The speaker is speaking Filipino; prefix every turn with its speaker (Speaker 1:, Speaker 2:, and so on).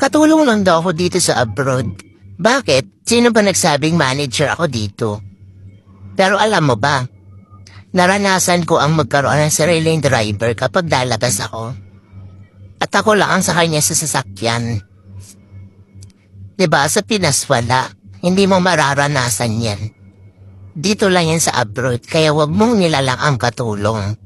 Speaker 1: Katulong lang daw ako dito sa abroad. Bakit? Sino ba nagsabing manager ako dito? Pero alam mo ba, naranasan ko ang magkaroon ng sariling driver kapag lalabas ako. At ako lang ang sa kanya sa sasakyan. Diba sa Pinas wala, hindi mo mararanasan yan. Dito lang yan sa abroad, kaya wag mong nilalang ang katulong.